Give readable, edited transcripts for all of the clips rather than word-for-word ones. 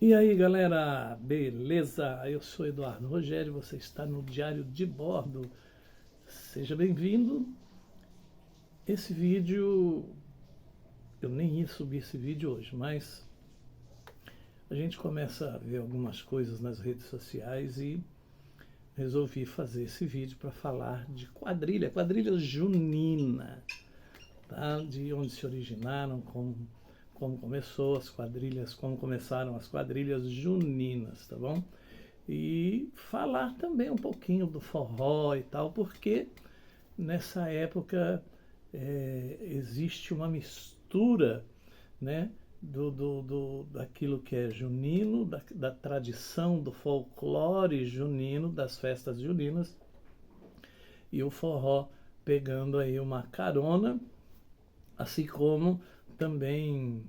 E aí galera, beleza? Eu sou Eduardo Rogério, você está no Diário de Bordo. Seja bem-vindo. Esse vídeo, eu nem ia subir esse vídeo hoje, mas a gente começa a ver algumas coisas nas redes sociais e resolvi fazer esse vídeo para falar de quadrilha junina, tá? De onde se originaram, como começou as quadrilhas, como começaram as quadrilhas juninas, tá bom? E falar também um pouquinho do forró e tal, porque nessa época existe uma mistura, né, daquilo que é junino, da tradição do folclore junino, das festas juninas, e o forró pegando aí uma carona, assim como também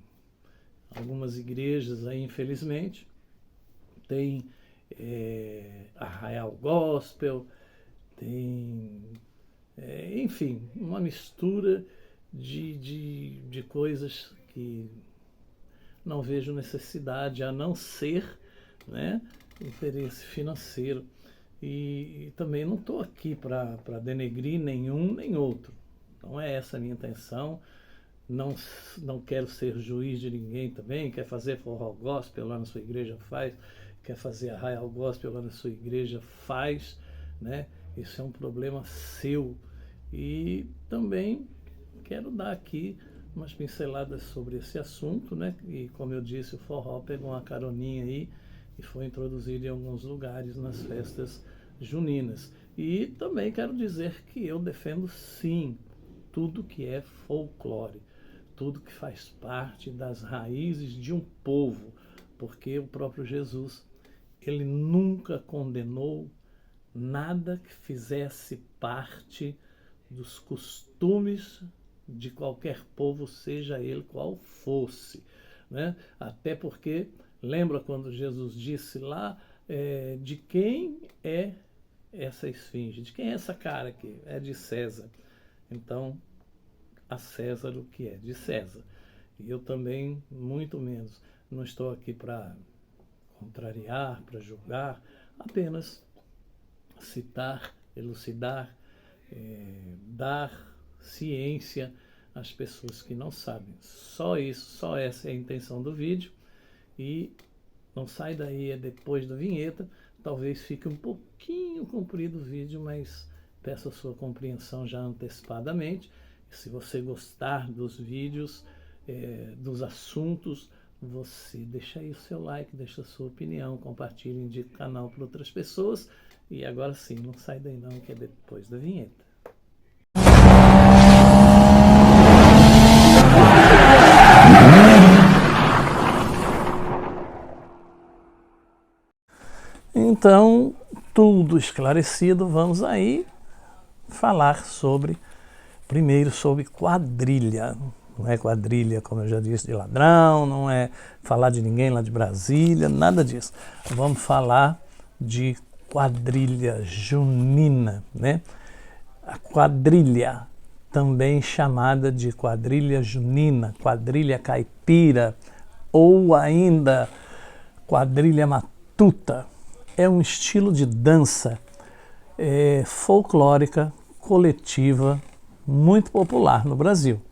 algumas igrejas aí, infelizmente, tem Arraial Gospel, tem, enfim, uma mistura de coisas que não vejo necessidade, a não ser, né, interesse financeiro. E também não estou aqui para denegrir nenhum nem outro. Não é essa a minha intenção. Não quero ser juiz de ninguém também. Quer fazer forró gospel lá na sua igreja, faz. Quer fazer arraial gospel lá na sua igreja, faz, né? Isso é um problema seu. E também quero dar aqui umas pinceladas sobre esse assunto, né? E como eu disse, o forró pegou uma caroninha aí e foi introduzido em alguns lugares nas festas juninas. E também quero dizer que eu defendo sim tudo que é folclore, tudo que faz parte das raízes de um povo, porque o próprio Jesus, ele nunca condenou nada que fizesse parte dos costumes de qualquer povo, seja ele qual fosse, né? Até porque, lembra quando Jesus disse lá, de quem é essa esfinge? De quem é essa cara aqui? É de César. Então, a César o que é de César. E eu também, muito menos, não estou aqui para contrariar, para julgar, apenas citar, elucidar, dar ciência às pessoas que não sabem. Só isso, só essa é a intenção do vídeo. E não sai daí, é depois da vinheta. Talvez fique um pouquinho comprido o vídeo, mas peço a sua compreensão já antecipadamente. Se você gostar dos vídeos, dos assuntos, você deixa aí o seu like, deixa a sua opinião, compartilhe, indique o canal para outras pessoas. E agora sim, não sai daí não, que é depois da vinheta. Então, tudo esclarecido, vamos aí falar primeiro sobre quadrilha. Não é quadrilha, como eu já disse, de ladrão, não é falar de ninguém lá de Brasília, nada disso. Vamos falar de quadrilha junina, né? A quadrilha, também chamada de quadrilha junina, quadrilha caipira ou ainda quadrilha matuta, é um estilo de dança folclórica coletiva muito popular no Brasil.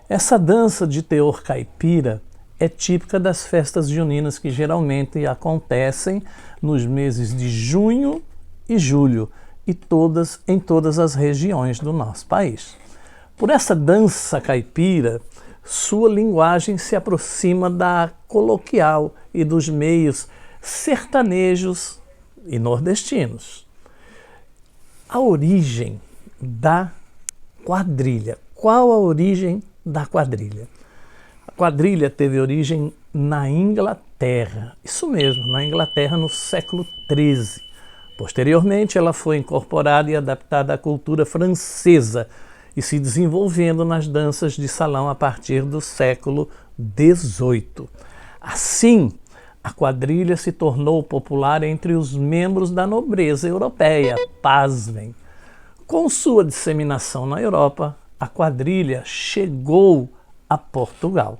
Essa dança de teor caipira é típica das festas juninas que geralmente acontecem nos meses de junho e julho e em todas as regiões do nosso país. Por essa dança caipira, sua linguagem se aproxima da coloquial e dos meios sertanejos e nordestinos. A origem da quadrilha. Qual a origem da quadrilha? A quadrilha teve origem na Inglaterra, isso mesmo, na Inglaterra no século XIII. Posteriormente, ela foi incorporada e adaptada à cultura francesa e se desenvolvendo nas danças de salão a partir do século XVIII. Assim, a quadrilha se tornou popular entre os membros da nobreza europeia, pasmem. Com sua disseminação na Europa, a quadrilha chegou a Portugal.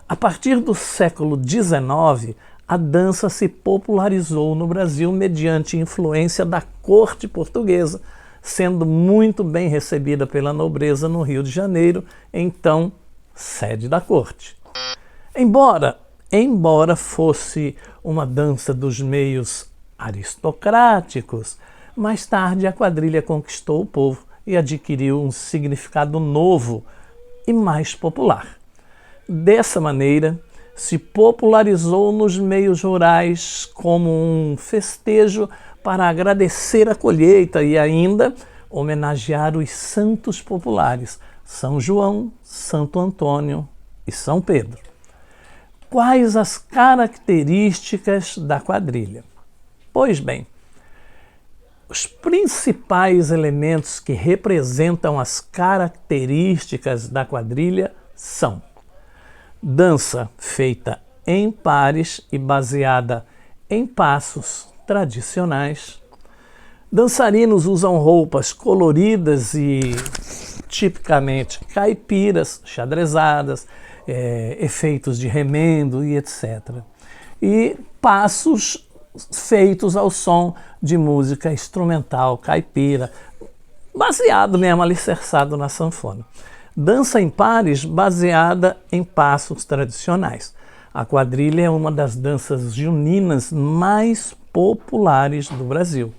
A partir do século XIX, a dança se popularizou no Brasil mediante influência da corte portuguesa, sendo muito bem recebida pela nobreza no Rio de Janeiro, então sede da corte. Embora fosse uma dança dos meios aristocráticos, mais tarde a quadrilha conquistou o povo e adquiriu um significado novo e mais popular. Dessa maneira, se popularizou nos meios rurais como um festejo para agradecer a colheita e ainda homenagear os santos populares, São João, Santo Antônio e São Pedro. Quais as características da quadrilha? Pois bem, os principais elementos que representam as características da quadrilha são dança feita em pares e baseada em passos tradicionais. Dançarinos usam roupas coloridas e tipicamente caipiras, xadrezadas, efeitos de remendo e etc. E passos feitos ao som de música instrumental caipira, baseado mesmo, alicerçado na sanfona. Dança em pares baseada em passos tradicionais. A quadrilha é uma das danças juninas mais populares do Brasil.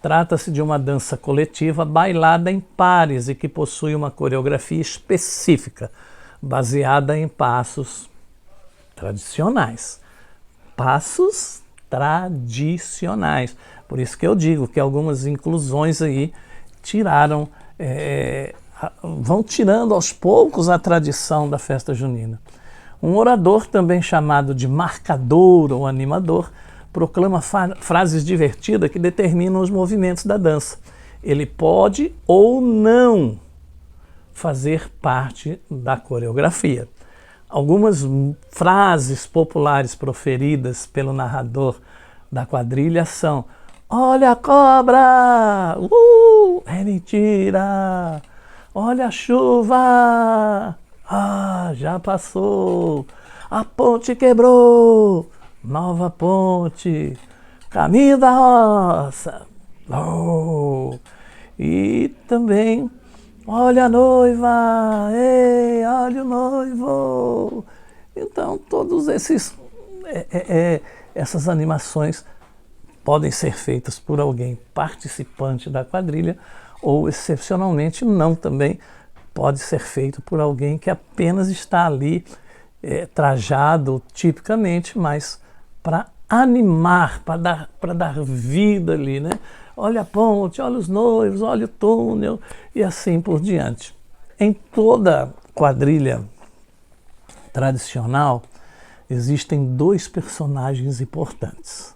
Trata-se de uma dança coletiva bailada em pares e que possui uma coreografia específica, baseada em passos tradicionais. Passos tradicionais. Por isso que eu digo que algumas inclusões aí vão tirando aos poucos a tradição da festa junina. Um orador, também chamado de marcador ou animador, proclama frases divertidas que determinam os movimentos da dança. Ele pode ou não fazer parte da coreografia. Algumas frases populares proferidas pelo narrador da quadrilha são: "Olha a cobra! É mentira! Olha a chuva! Ah, já passou! A ponte quebrou! Nova ponte! Caminho da roça! Oh!" E também: "Olha a noiva! Ei, olha o noivo!" Então, todos essas animações podem ser feitas por alguém participante da quadrilha ou, excepcionalmente, não também pode ser feito por alguém que apenas está ali trajado tipicamente, mas para animar, para dar vida ali, né? Olha a ponte, olha os noivos, olha o túnel e assim por diante. Em toda quadrilha tradicional existem dois personagens importantes: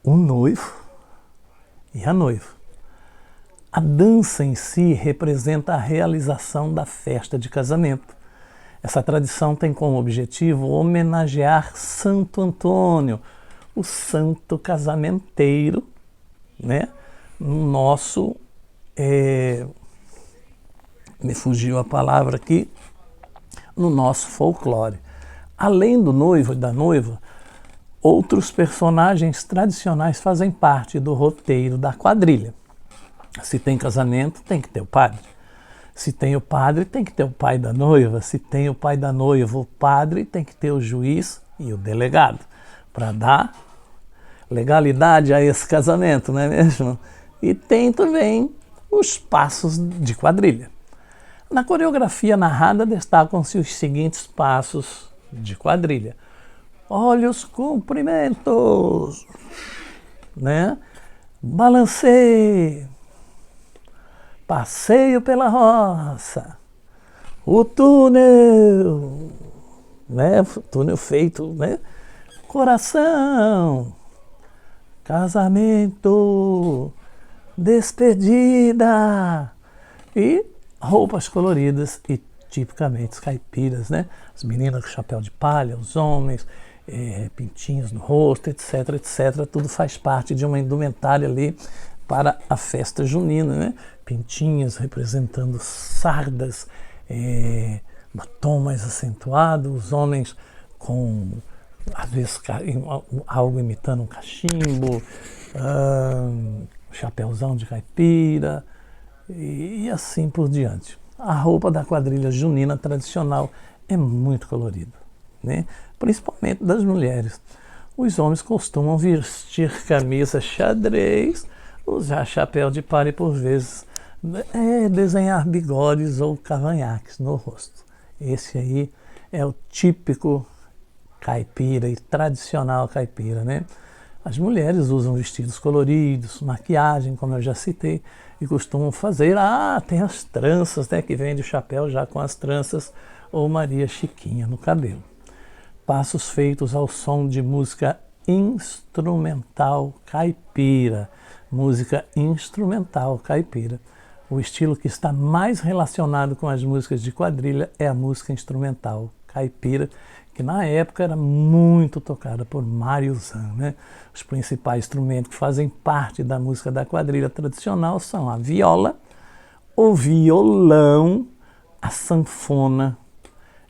o noivo e a noiva. A dança em si representa a realização da festa de casamento. Essa tradição tem como objetivo homenagear Santo Antônio, o santo casamenteiro, né? No nosso, me fugiu a palavra aqui, no nosso folclore. Além do noivo e da noiva, outros personagens tradicionais fazem parte do roteiro da quadrilha. Se tem casamento, tem que ter o padre. Se tem o padre, tem que ter o pai da noiva. Se tem o pai da noiva, o padre, tem que ter o juiz e o delegado, para dar legalidade a esse casamento, não é mesmo? E tem também os passos de quadrilha. Na coreografia narrada destacam-se os seguintes passos de quadrilha: olha os cumprimentos, né? Balanceio, passeio pela roça, o túnel, né? Túnel feito, né? Coração, casamento, despedida e roupas coloridas e tipicamente caipiras, né? As meninas com chapéu de palha, os homens, pintinhos no rosto, etc, etc. Tudo faz parte de uma indumentária ali para a festa junina, né? Pintinhas representando sardas, batom mais acentuado, os homens com às vezes algo imitando um cachimbo, chapéuzão de caipira e assim por diante. A roupa da quadrilha junina tradicional é muito colorida, né? Principalmente das mulheres. Os homens costumam vestir camisa xadrez, usar chapéu de palha e por vezes desenhar bigodes ou cavanhaques no rosto. Esse aí é o típico caipira e tradicional caipira, né? As mulheres usam vestidos coloridos, maquiagem, como eu já citei, e costumam fazer, tem as tranças, né, que vende o chapéu já com as tranças, ou Maria Chiquinha no cabelo. Passos feitos ao som de música instrumental caipira. Música instrumental caipira. O estilo que está mais relacionado com as músicas de quadrilha é a música instrumental caipira, que na época era muito tocada por Mário Zan, né? Os principais instrumentos que fazem parte da música da quadrilha tradicional são a viola, o violão, a sanfona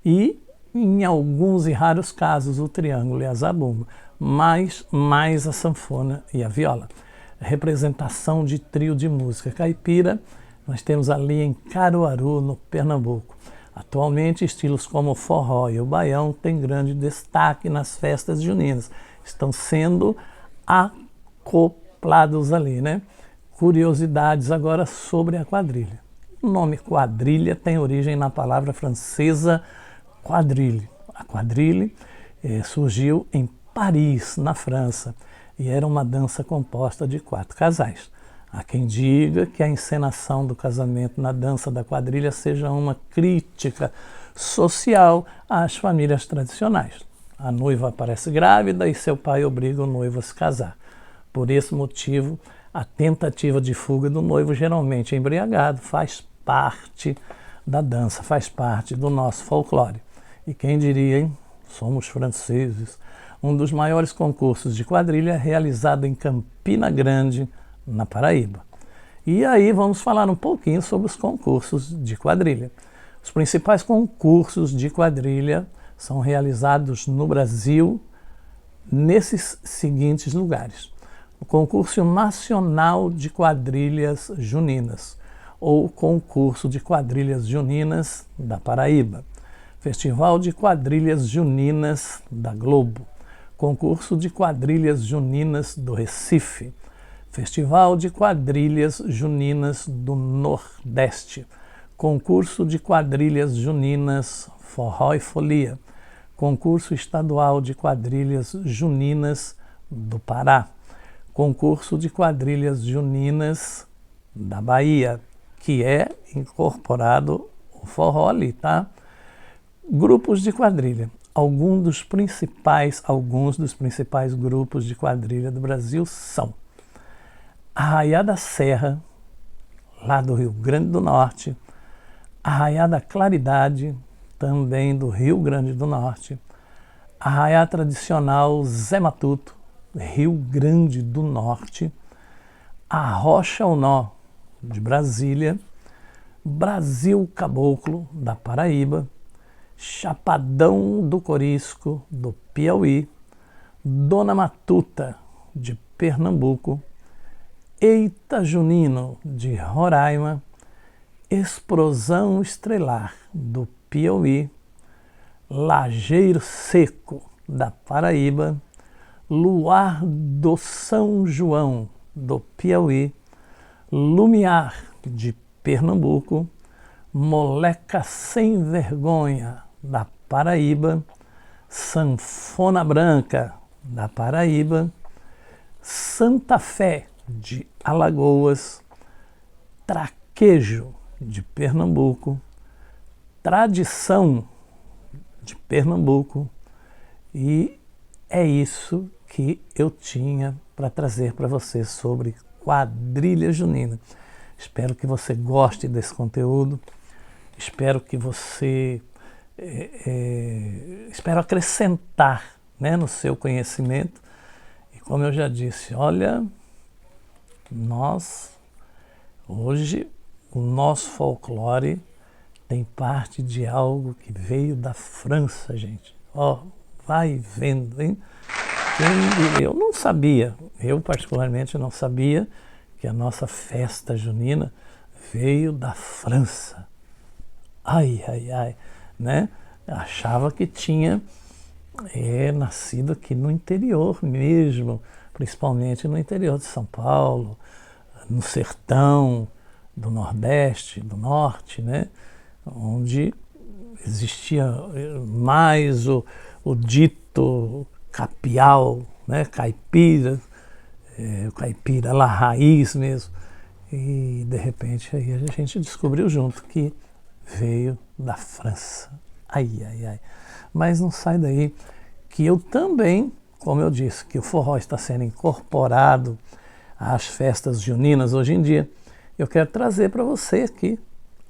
e, em alguns e raros casos, o triângulo e a zabumba, mas mais a sanfona e a viola. A representação de trio de música caipira nós temos ali em Caruaru, no Pernambuco. Atualmente, estilos como o forró e o baião têm grande destaque nas festas juninas. Estão sendo acoplados ali, né? Curiosidades agora sobre a quadrilha. O nome quadrilha tem origem na palavra francesa quadrille. A quadrille surgiu em Paris, na França, e era uma dança composta de 4 casais. Há quem diga que a encenação do casamento na dança da quadrilha seja uma crítica social às famílias tradicionais. A noiva aparece grávida e seu pai obriga o noivo a se casar. Por esse motivo, a tentativa de fuga do noivo, geralmente embriagado, faz parte da dança, faz parte do nosso folclore. E quem diria, hein? Somos franceses. Um dos maiores concursos de quadrilha é realizado em Campina Grande, na Paraíba. E aí vamos falar um pouquinho sobre os concursos de quadrilha. Os principais concursos de quadrilha são realizados no Brasil nesses seguintes lugares: o Concurso Nacional de Quadrilhas Juninas, ou Concurso de Quadrilhas Juninas da Paraíba, Festival de Quadrilhas Juninas da Globo, Concurso de Quadrilhas Juninas do Recife, Festival de Quadrilhas Juninas do Nordeste, Concurso de Quadrilhas Juninas Forró e Folia, Concurso Estadual de Quadrilhas Juninas do Pará, Concurso de Quadrilhas Juninas da Bahia, que é incorporado o forró ali, tá? Grupos de quadrilha. Alguns dos principais grupos de quadrilha do Brasil são Arraiá da Serra, lá do Rio Grande do Norte, Arraiá da Claridade, também do Rio Grande do Norte, Arraiá Tradicional Zé Matuto, Rio Grande do Norte, a Rocha ao Nó, de Brasília, Brasil Caboclo, da Paraíba, Chapadão do Corisco, do Piauí, Dona Matuta, de Pernambuco, Eita Junino, de Roraima, Explosão Estrelar, do Piauí, Lajeiro Seco, da Paraíba, Luar do São João, do Piauí, Lumiar, de Pernambuco, Moleca Sem Vergonha, da Paraíba, Sanfona Branca, da Paraíba, Santa Fé, de Alagoas, Traquejo, de Pernambuco, Tradição, de Pernambuco, e é isso que eu tinha para trazer para você sobre quadrilha junina. Espero que você goste desse conteúdo, espero que você espero acrescentar, né, no seu conhecimento. E como eu já disse, olha, hoje o nosso folclore tem parte de algo que veio da França, gente. Ó, Vai vendo, hein? Eu não sabia, eu particularmente não sabia que a nossa festa junina veio da França. Ai, ai, ai, né? Achava que tinha nascido aqui no interior mesmo, principalmente no interior de São Paulo, no sertão do Nordeste, do Norte, né? Onde existia mais o dito capial, né? Caipira, o caipira lá raiz mesmo. E de repente aí a gente descobriu junto que veio da França. Ai, ai, ai. Mas não sai daí que eu também, como eu disse, que o forró está sendo incorporado às festas juninas hoje em dia. Eu quero trazer para você aqui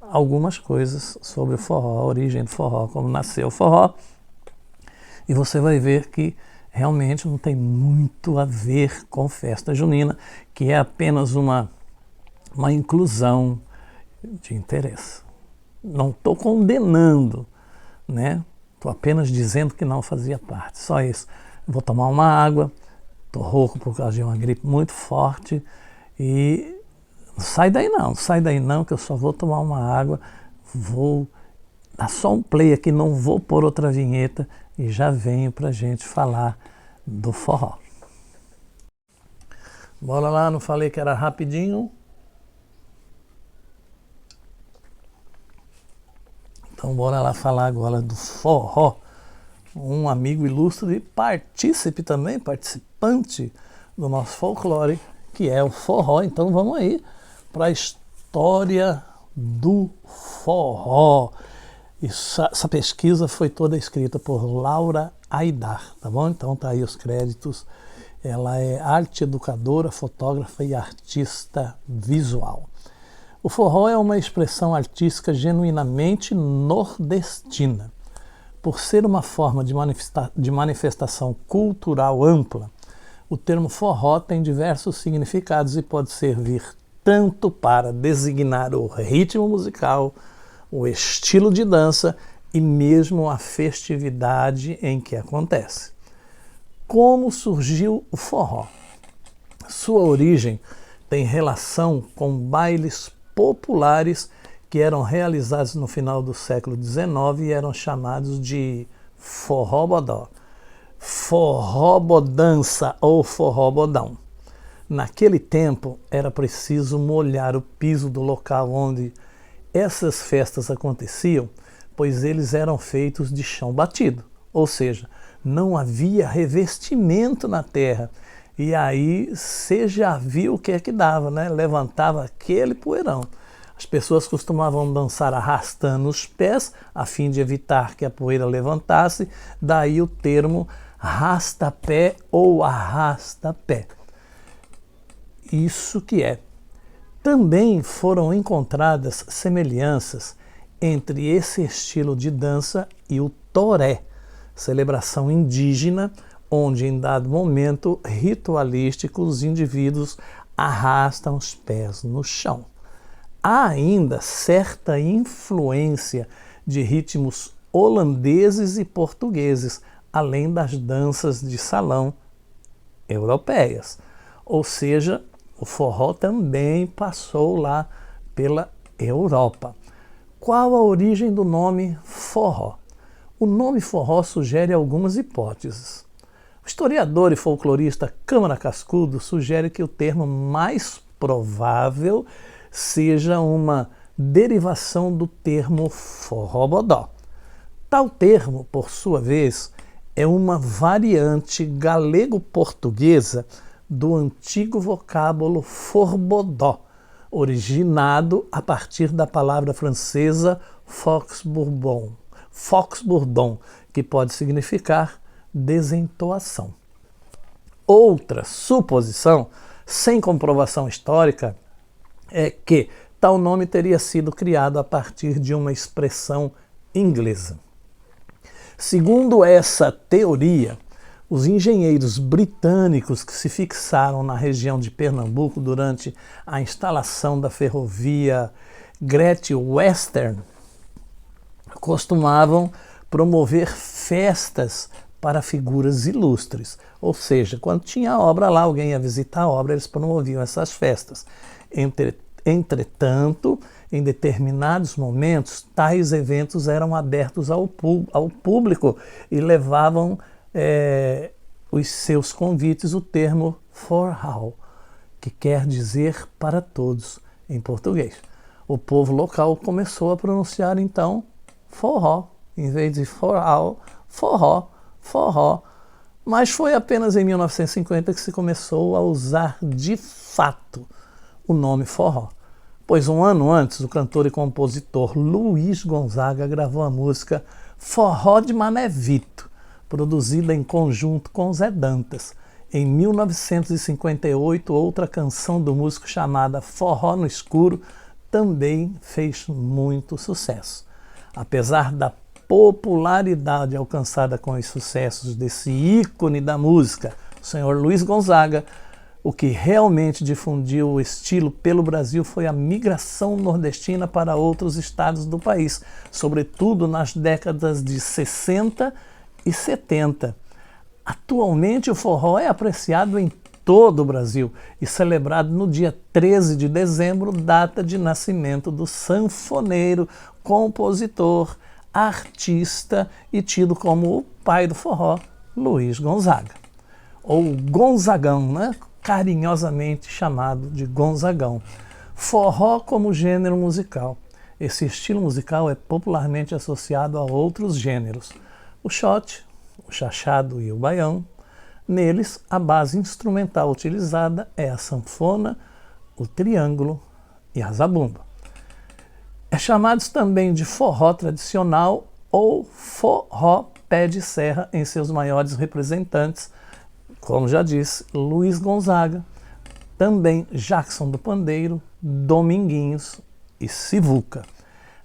algumas coisas sobre o forró, a origem do forró, como nasceu o forró. E você vai ver que realmente não tem muito a ver com festa junina, que é apenas uma inclusão de interesse. Não estou condenando, né? Estou apenas dizendo que não fazia parte, só isso. Vou tomar uma água, estou rouco por causa de uma gripe muito forte e não sai daí não, que eu só vou tomar uma água, vou dar só um play aqui, não vou pôr outra vinheta e já venho para a gente falar do forró. Bora lá, não falei que era rapidinho? Então bora lá falar agora do forró. Um amigo ilustre, partícipe também, participante do nosso folclore, que é o forró. Então vamos aí para a história do forró. Essa pesquisa foi toda escrita por Laura Aidar, tá bom? Então tá aí os créditos. Ela é arte educadora, fotógrafa e artista visual. O forró é uma expressão artística genuinamente nordestina. Por ser uma forma de manifestação cultural ampla, o termo forró tem diversos significados e pode servir tanto para designar o ritmo musical, o estilo de dança e mesmo a festividade em que acontece. Como surgiu o forró? Sua origem tem relação com bailes populares que eram realizados no final do século XIX e eram chamados de forró-bodó, forró-bodança ou forró-bodão. Naquele tempo era preciso molhar o piso do local onde essas festas aconteciam, pois eles eram feitos de chão batido, ou seja, não havia revestimento na terra. E aí você já viu o que é que dava, né? Levantava aquele poeirão. As pessoas costumavam dançar arrastando os pés, a fim de evitar que a poeira levantasse, daí o termo rastapé ou arrastapé. Isso que é. Também foram encontradas semelhanças entre esse estilo de dança e o toré, celebração indígena, onde em dado momento ritualístico os indivíduos arrastam os pés no chão. Há ainda certa influência de ritmos holandeses e portugueses, além das danças de salão europeias. Ou seja, o forró também passou lá pela Europa. Qual a origem do nome forró? O nome forró sugere algumas hipóteses. O historiador e folclorista Câmara Cascudo sugere que o termo mais provável seja uma derivação do termo forró-bodó. Tal termo, por sua vez, é uma variante galego-portuguesa do antigo vocábulo forbodó, originado a partir da palavra francesa fox-bourdon, que pode significar desentoação. Outra suposição, sem comprovação histórica, é que tal nome teria sido criado a partir de uma expressão inglesa. Segundo essa teoria, os engenheiros britânicos que se fixaram na região de Pernambuco durante a instalação da ferrovia Great Western costumavam promover festas para figuras ilustres. Ou seja, quando tinha obra lá, alguém ia visitar a obra, eles promoviam essas festas. Entretanto, em determinados momentos, tais eventos eram abertos ao público e levavam os seus convites o termo for all, que quer dizer para todos em português. O povo local começou a pronunciar então forró, em vez de for all, forró, forró. Mas foi apenas em 1950 que se começou a usar de fato o nome forró. Pois um ano antes, o cantor e compositor Luiz Gonzaga gravou a música Forró de Mané Vito, produzida em conjunto com Zé Dantas. Em 1958, outra canção do músico chamada Forró no Escuro também fez muito sucesso. Apesar da popularidade alcançada com os sucessos desse ícone da música, o senhor Luiz Gonzaga, o que realmente difundiu o estilo pelo Brasil foi a migração nordestina para outros estados do país, sobretudo nas décadas de 60 e 70. Atualmente, o forró é apreciado em todo o Brasil e celebrado no dia 13 de dezembro, data de nascimento do sanfoneiro, compositor, artista e tido como o pai do forró, Luiz Gonzaga. Ou Gonzagão, né? Carinhosamente chamado de Gonzagão. Forró como gênero musical. Esse estilo musical é popularmente associado a outros gêneros. O shot, o chachado e o baião. Neles, a base instrumental utilizada é a sanfona, o triângulo e a zabumba. É chamado também de forró tradicional ou forró pé de serra em seus maiores representantes, como já disse, Luiz Gonzaga, também Jackson do Pandeiro, Dominguinhos e Sivuca.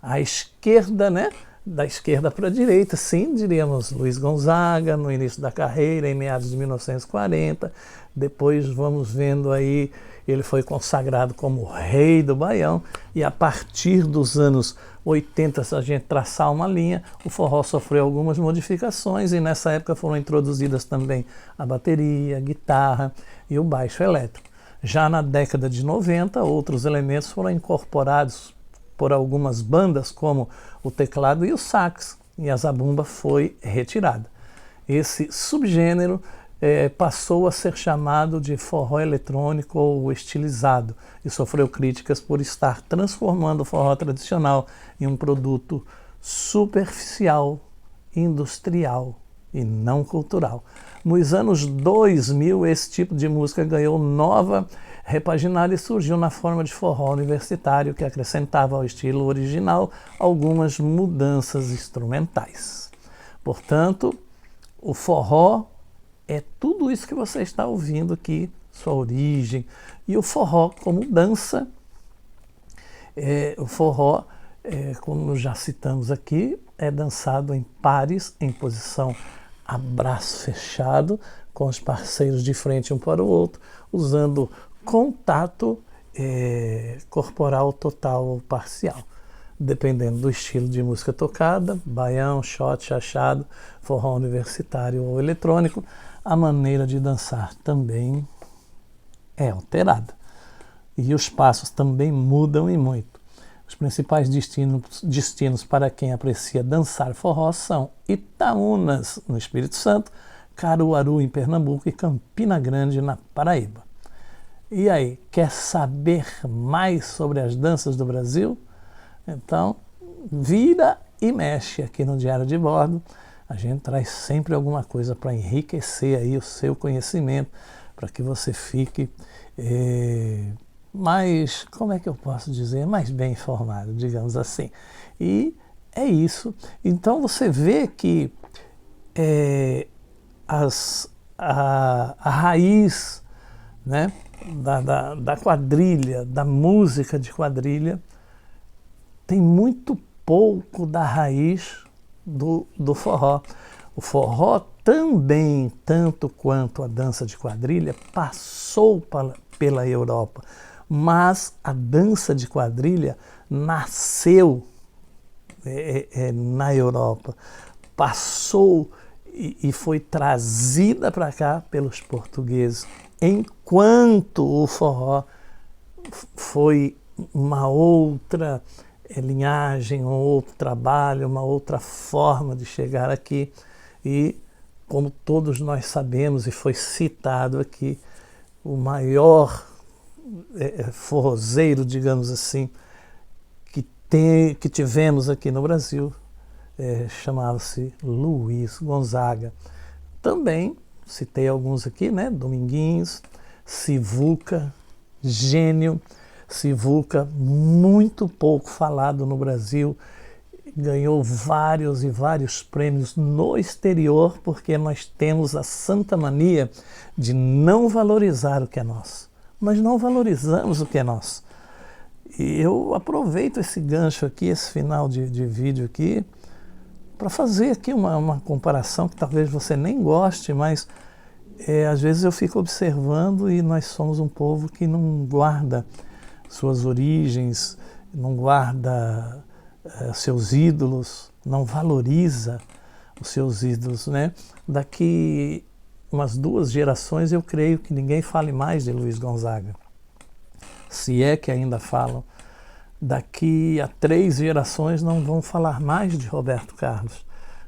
À esquerda, né? Da esquerda para a direita, sim, diríamos Luiz Gonzaga, no início da carreira, em meados de 1940. Depois vamos vendo aí, ele foi consagrado como o rei do baião. E a partir dos anos 80, se a gente traçar uma linha, o forró sofreu algumas modificações e nessa época foram introduzidas também a bateria, a guitarra e o baixo elétrico. Já na década de 90, outros elementos foram incorporados por algumas bandas, como o teclado e o sax, e a zabumba foi retirada. Esse subgênero passou a ser chamado de forró eletrônico ou estilizado e sofreu críticas por estar transformando o forró tradicional em um produto superficial, industrial e não cultural. Nos anos 2000, esse tipo de música ganhou nova repaginada e surgiu na forma de forró universitário, que acrescentava ao estilo original algumas mudanças instrumentais. Portanto, o forró é tudo isso que você está ouvindo aqui, sua origem. E o forró como dança, o forró, como já citamos aqui, é dançado em pares, em posição abraço fechado, com os parceiros de frente um para o outro, usando contato corporal total ou parcial. Dependendo do estilo de música tocada, baião, shot, chachado, forró universitário ou eletrônico, a maneira de dançar também é alterada. E os passos também mudam e muito. Os principais destinos para quem aprecia dançar forró são Itaúnas, no Espírito Santo, Caruaru, em Pernambuco e Campina Grande, na Paraíba. E aí, quer saber mais sobre as danças do Brasil? Então, vira e mexe aqui no Diário de Bordo. A gente traz sempre alguma coisa para enriquecer aí o seu conhecimento, para que você fique mais, como é que eu posso dizer, mais bem informado, digamos assim. E é isso. Então você vê que a raiz, né, da quadrilha, da música de quadrilha, tem muito pouco da raiz do forró. O forró também, tanto quanto a dança de quadrilha, passou pela Europa, mas a dança de quadrilha nasceu na Europa, passou e foi trazida para cá pelos portugueses, enquanto o forró foi uma outra linhagem, um outro trabalho, uma outra forma de chegar aqui. E, como todos nós sabemos, e foi citado aqui, o maior forrozeiro, digamos assim, que tivemos aqui no Brasil, chamava-se Luiz Gonzaga. Também citei alguns aqui, né? Dominguinhos, Sivuca, gênio. Sivuca, muito pouco falado no Brasil, ganhou vários e vários prêmios no exterior, porque nós temos a santa mania de não valorizar o que é nosso. Nós não valorizamos o que é nosso. E eu aproveito esse gancho aqui, esse final de vídeo aqui, para fazer aqui uma comparação que talvez você nem goste, mas às vezes eu fico observando e nós somos um povo que não guarda suas origens, não guarda seus ídolos, não valoriza os seus ídolos, né? Daqui umas 2 gerações eu creio que ninguém fale mais de Luiz Gonzaga, se é que ainda falam. Daqui a 3 gerações não vão falar mais de Roberto Carlos.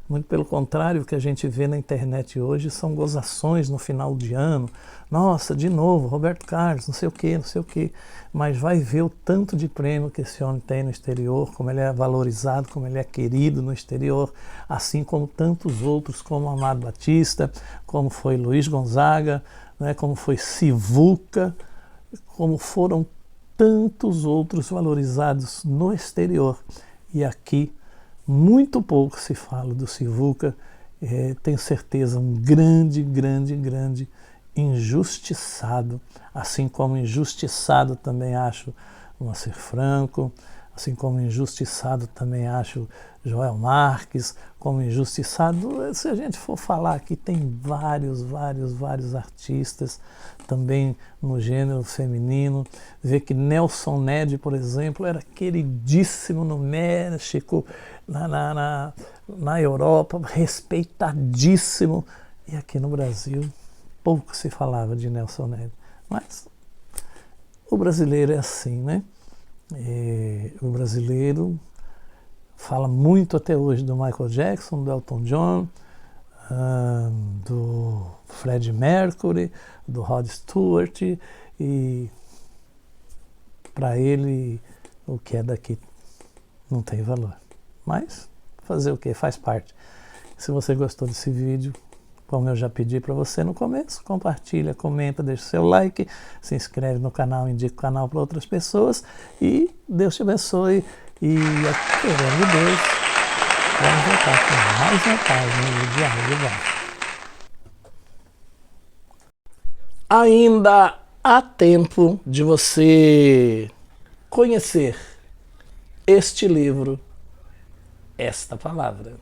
Muito pelo contrário, o que a gente vê na internet hoje são gozações no final de ano. Nossa, de novo, Roberto Carlos, não sei o quê, não sei o quê. Mas vai ver o tanto de prêmio que esse homem tem no exterior, como ele é valorizado, como ele é querido no exterior, assim como tantos outros, como Amado Batista, como foi Luiz Gonzaga, né, como foi Sivuca, como foram tantos outros valorizados no exterior. E aqui muito pouco se fala do Sivuca, tenho certeza, um grande, grande, grande injustiçado, assim como injustiçado também acho Moacir Franco, assim como injustiçado também acho Joel Marques, como injustiçado, se a gente for falar aqui, tem vários artistas também no gênero feminino. Vê que Nelson Ned, por exemplo, era queridíssimo no México, na Europa, respeitadíssimo, e aqui no Brasil pouco se falava de Nelson Ned. Mas o brasileiro é assim, né? O brasileiro fala muito até hoje do Michael Jackson, do Elton John, do Freddie Mercury, do Rod Stewart, e para ele o que é daqui não tem valor. Mas fazer o que? Faz parte. Se você gostou desse vídeo, como eu já pedi para você no começo, compartilha, comenta, deixa o seu like, se inscreve no canal, indica o canal para outras pessoas e Deus te abençoe. E, querendo Deus, vamos voltar com mais uma página do Diário de Bordo. Ainda há tempo de você conhecer este livro, esta palavra.